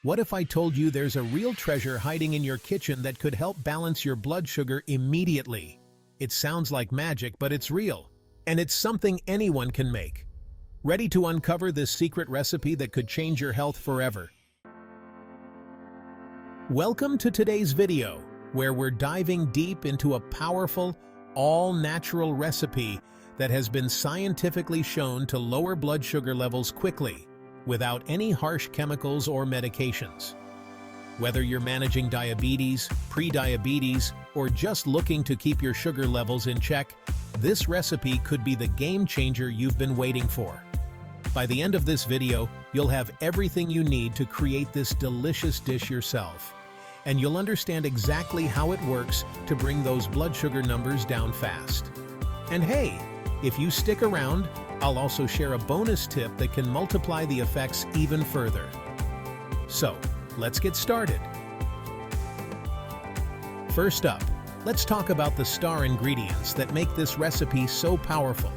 What if I told you there's a real treasure hiding in your kitchen that could help balance your blood sugar immediately? It sounds like magic, but it's real. And it's something anyone can make. Ready to uncover this secret recipe that could change your health forever? Welcome to today's video, where we're diving deep into a powerful, all-natural recipe that has been scientifically shown to lower blood sugar levels quickly, without any harsh chemicals or medications. Whether you're managing diabetes, pre-diabetes, or just looking to keep your sugar levels in check, this recipe could be the game changer you've been waiting for. By the end of this video, you'll have everything you need to create this delicious dish yourself, and you'll understand exactly how it works to bring those blood sugar numbers down fast. And hey, if you stick around, I'll also share a bonus tip that can multiply the effects even further. So, let's get started. First up, let's talk about the star ingredients that make this recipe so powerful.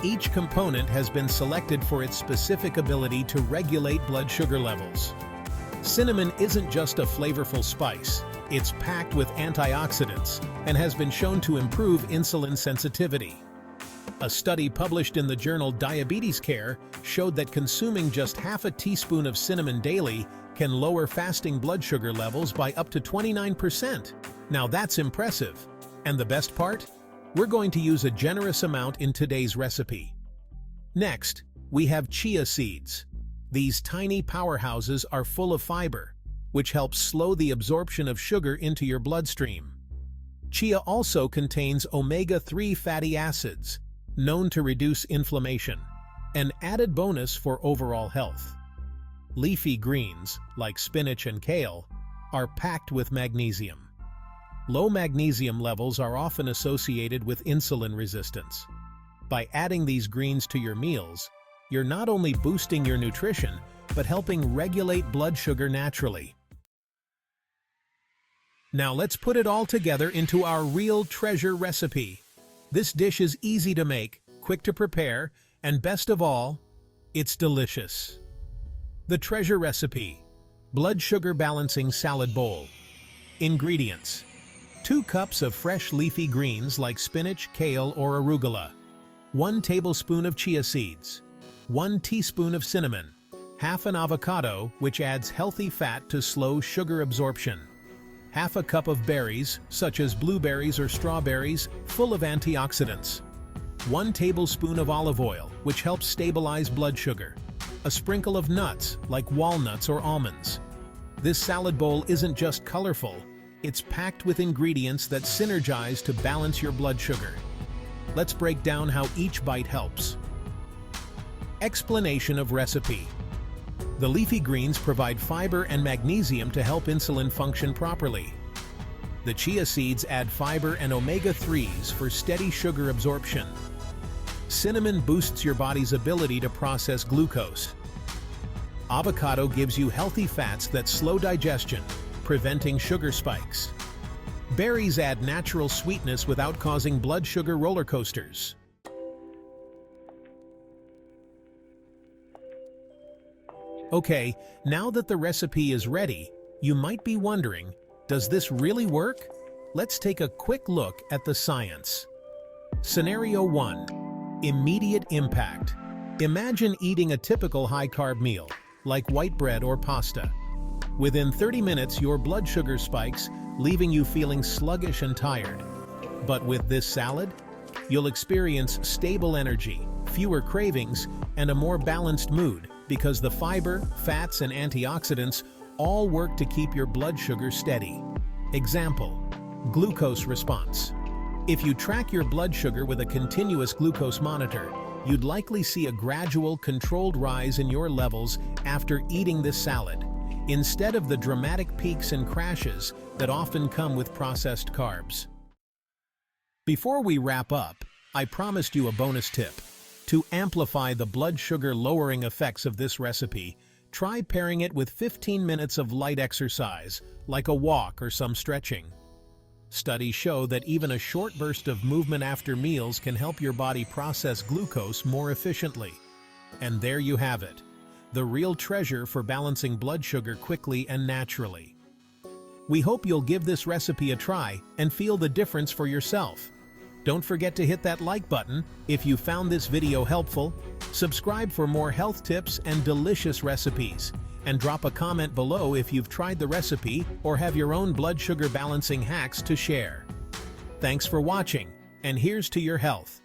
Each component has been selected for its specific ability to regulate blood sugar levels. Cinnamon isn't just a flavorful spice, it's packed with antioxidants and has been shown to improve insulin sensitivity. A study published in the journal Diabetes Care showed that consuming just half a teaspoon of cinnamon daily can lower fasting blood sugar levels by up to 29%. Now that's impressive. And the best part? We're going to use a generous amount in today's recipe. Next, we have chia seeds. These tiny powerhouses are full of fiber, which helps slow the absorption of sugar into your bloodstream. Chia also contains omega-3 fatty acids, known to reduce inflammation, an added bonus for overall health. Leafy greens, like spinach and kale, are packed with magnesium. Low magnesium levels are often associated with insulin resistance. By adding these greens to your meals, you're not only boosting your nutrition, but helping regulate blood sugar naturally. Now let's put it all together into our real treasure recipe. This dish is easy to make, quick to prepare, and best of all, it's delicious. The treasure recipe: blood sugar balancing salad bowl. Ingredients: 2 cups of fresh leafy greens like spinach, kale, or arugula, 1 tablespoon of chia seeds, 1 teaspoon of cinnamon, half an avocado, which adds healthy fat to slow sugar absorption, half a cup of berries, such as blueberries or strawberries, full of antioxidants, 1 tablespoon of olive oil, which helps stabilize blood sugar, a sprinkle of nuts, like walnuts or almonds. This salad bowl isn't just colorful, it's packed with ingredients that synergize to balance your blood sugar. Let's break down how each bite helps. Explanation of recipe. The leafy greens provide fiber and magnesium to help insulin function properly. The chia seeds add fiber and omega-3s for steady sugar absorption. Cinnamon boosts your body's ability to process glucose. Avocado gives you healthy fats that slow digestion, preventing sugar spikes. Berries add natural sweetness without causing blood sugar roller coasters. Okay, now that the recipe is ready, you might be wondering, does this really work? Let's take a quick look at the science. Scenario 1. Immediate impact. Imagine eating a typical high-carb meal, like white bread or pasta. Within 30 minutes, your blood sugar spikes, leaving you feeling sluggish and tired. But with this salad, you'll experience stable energy, fewer cravings, and a more balanced mood, because the fiber, fats, and antioxidants all work to keep your blood sugar steady. Example: glucose response. If you track your blood sugar with a continuous glucose monitor, you'd likely see a gradual, controlled rise in your levels after eating this salad, instead of the dramatic peaks and crashes that often come with processed carbs. Before we wrap up, I promised you a bonus tip. To amplify the blood sugar lowering effects of this recipe, try pairing it with 15 minutes of light exercise, like a walk or some stretching. Studies show that even a short burst of movement after meals can help your body process glucose more efficiently. And there you have it. the real treasure for balancing blood sugar quickly and naturally. We hope you'll give this recipe a try and feel the difference for yourself. Don't forget to hit that like button if you found this video helpful, subscribe for more health tips and delicious recipes, and drop a comment below if you've tried the recipe or have your own blood sugar balancing hacks to share. Thanks for watching, and here's to your health.